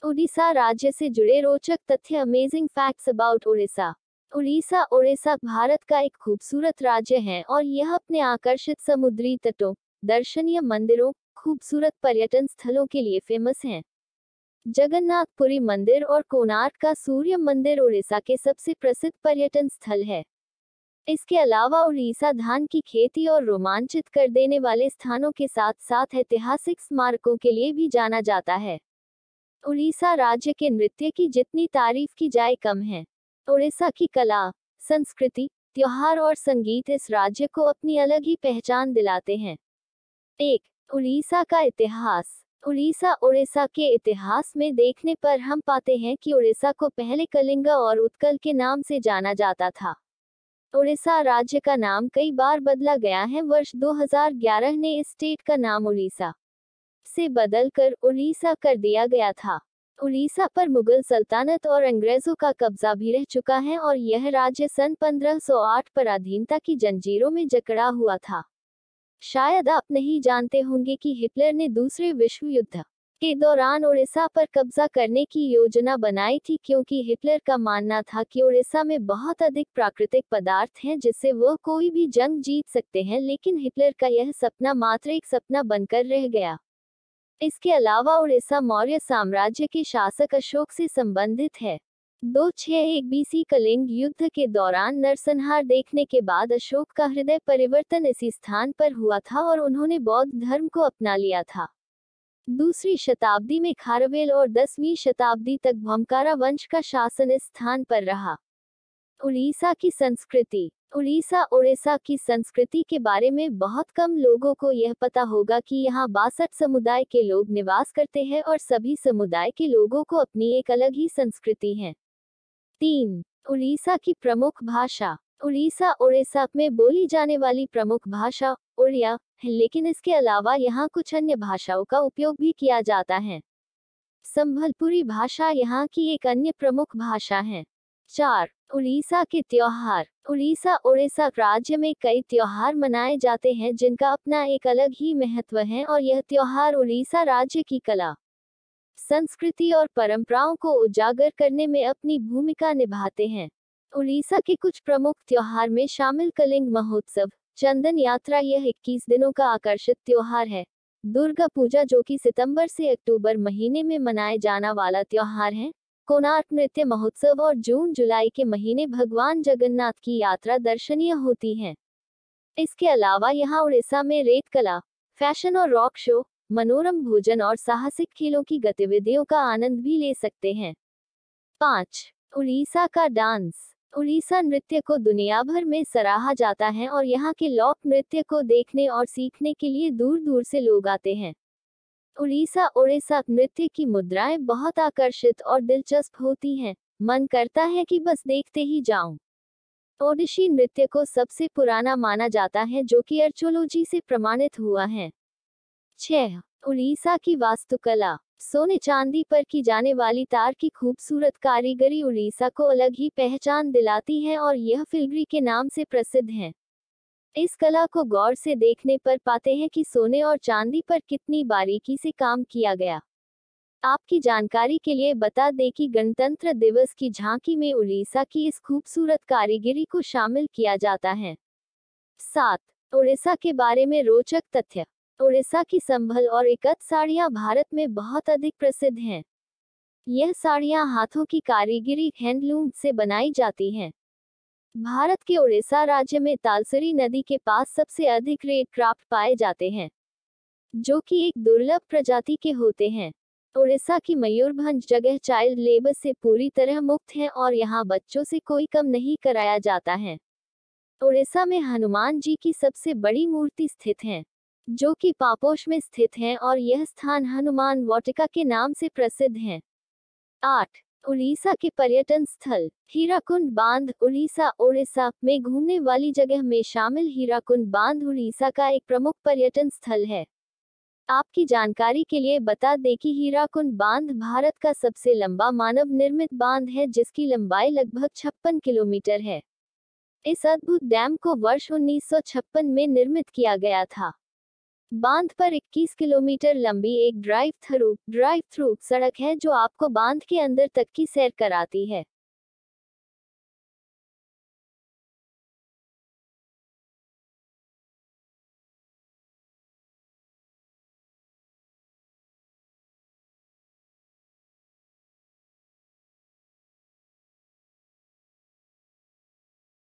उड़ीसा राज्य से जुड़े रोचक तथ्य। Amazing facts about Orissa. Orissa Bharat का एक खूबसूरत राज्य है और यह अपने आकर्षित समुद्री तटों, दर्शनीय मंदिरों, खूबसूरत पर्यटन स्थलों के लिए फेमस है। जगन्नाथपुरी मंदिर और कोणार्क का सूर्य मंदिर उड़ीसा के सबसे प्रसिद्ध पर्यटन स्थल है। इसके अलावा उड़ीसा धान की खेती और रोमांचित कर देने वाले स्थानों के साथ साथ ऐतिहासिक स्मारकों के लिए भी जाना जाता है। उड़ीसा राज्य के नृत्य की जितनी तारीफ की जाए कम है। उड़ीसा की कला, संस्कृति, त्योहार और संगीत इस राज्य को अपनी अलग ही पहचान दिलाते हैं। 1. उड़ीसा का इतिहास। उड़ीसा के इतिहास में देखने पर हम पाते हैं कि उड़ीसा को पहले कलिंग और उत्कल के नाम से जाना जाता था। उड़ीसा राज्य का नाम कई बार बदला गया है। वर्ष 2011 ने इस स्टेट का नाम उड़ीसा से बदलकर उड़ीसा कर दिया गया था। उड़ीसा पर मुगल सल्तनत और अंग्रेजों का कब्जा भी रह चुका है और यह राज्य सन 1508 पर अधीनता की जंजीरों में जकड़ा हुआ था। शायद आप नहीं जानते होंगे कि हिटलर ने दूसरे विश्व युद्ध के दौरान उड़ीसा पर कब्जा करने की योजना बनाई थी, क्योंकि हिटलर का मानना था कि उड़ीसा में बहुत अधिक प्राकृतिक पदार्थ हैं जिससे वह कोई भी जंग जीत सकते हैं, लेकिन हिटलर का यह सपना मात्र एक सपना बनकर रह गया। इसके अलावा उड़ीसा मौर्य साम्राज्य के शासक अशोक से संबंधित है। 261 बीसी कलिंग युद्ध के दौरान नरसंहार देखने के बाद अशोक का हृदय परिवर्तन इसी स्थान पर हुआ था और उन्होंने बौद्ध धर्म को अपना लिया था। दूसरी शताब्दी में खारवेल और 10वीं शताब्दी तक भौमकारा वंश का शासन इस स्थान पर रहा। उड़ीसा की संस्कृति। उड़ीसा की संस्कृति के बारे में बहुत कम लोगों को यह पता होगा कि यहाँ 62 समुदाय के लोग निवास करते हैं और सभी समुदाय के लोगों को अपनी एक अलग ही संस्कृति है। 3. उड़ीसा की प्रमुख भाषा। उड़ीसा में बोली जाने वाली प्रमुख भाषा उड़िया है, लेकिन इसके अलावा यहाँ कुछ अन्य भाषाओं का उपयोग भी किया जाता है। संबलपुरी भाषा यहाँ की एक अन्य प्रमुख भाषा है। 4. उड़ीसा के त्योहार। उड़ीसा राज्य में कई त्योहार मनाए जाते हैं जिनका अपना एक अलग ही महत्व है और यह त्योहार उड़ीसा राज्य की कला, संस्कृति और परंपराओं को उजागर करने में अपनी भूमिका निभाते हैं। उड़ीसा के कुछ प्रमुख त्योहार में शामिल कलिंग महोत्सव, चंदन यात्रा, यह 21 दिनों का आकर्षित त्योहार है। दुर्गा पूजा, जो कि सितंबर से अक्टूबर महीने में मनाए जाना वाला त्योहार है। कोणार्क नृत्य महोत्सव और जून जुलाई के महीने भगवान जगन्नाथ की यात्रा दर्शनीय होती है। इसके अलावा यहाँ उड़ीसा में रेत कला, फैशन और रॉक शो, मनोरम भोजन और साहसिक खेलों की गतिविधियों का आनंद भी ले सकते हैं। 5. उड़ीसा का डांस। उड़ीसा नृत्य को दुनिया भर में सराहा जाता है और यहाँ के लोक नृत्य को देखने और सीखने के लिए दूर दूर से लोग आते हैं। उड़ीसा नृत्य की मुद्राएं बहुत आकर्षित और दिलचस्प होती हैं। मन करता है कि बस देखते ही जाऊं। ओडिशी नृत्य को सबसे पुराना माना जाता है, जो कि आर्कियोलॉजी से प्रमाणित हुआ है। 6. उड़ीसा की वास्तुकला। सोने चांदी पर की जाने वाली तार की खूबसूरत कारीगरी उड़ीसा को अलग ही पहचान दिलाती है और यह फिलग्री के नाम से प्रसिद्ध है। इस कला को गौर से देखने पर पाते हैं कि सोने और चांदी पर कितनी बारीकी से काम किया गया। आपकी जानकारी के लिए बता दें कि गणतंत्र दिवस की झांकी में उड़ीसा की इस खूबसूरत कारीगरी को शामिल किया जाता है। 7. उड़ीसा के बारे में रोचक तथ्य। उड़ीसा की संभल और इकत साड़ियाँ भारत में बहुत अधिक प्रसिद्ध हैं। यह साड़ियाँ हाथों की कारीगरी हैंडलूम से बनाई जाती हैं। भारत के उड़ीसा राज्य में तालसरी नदी के पास सबसे अधिक रेड क्राफ्ट पाए जाते हैं, जो कि एक दुर्लभ प्रजाति के होते हैं। उड़ीसा की मयूरभंज जगह चाइल्ड लेबर से पूरी तरह मुक्त है और यहाँ बच्चों से कोई कम नहीं कराया जाता है। उड़ीसा में हनुमान जी की सबसे बड़ी मूर्ति स्थित है, जो कि पापोश में स्थित है और यह स्थान हनुमान वाटिका के नाम से प्रसिद्ध है। 8. उड़ीसा के पर्यटन स्थल। हीराकुंड बांध। उड़ीसा में घूमने वाली जगह में शामिल हीराकुंड बांध उड़ीसा का एक प्रमुख पर्यटन स्थल है। आपकी जानकारी के लिए बता दें कि हीराकुंड बांध भारत का सबसे लंबा मानव निर्मित बांध है, जिसकी लंबाई लगभग 56 किलोमीटर है। इस अद्भुत डैम को वर्ष 1956 में निर्मित किया गया था। बांध पर 21 किलोमीटर लंबी एक ड्राइव थ्रू सड़क है जो आपको बांध के अंदर तक की सैर कराती है।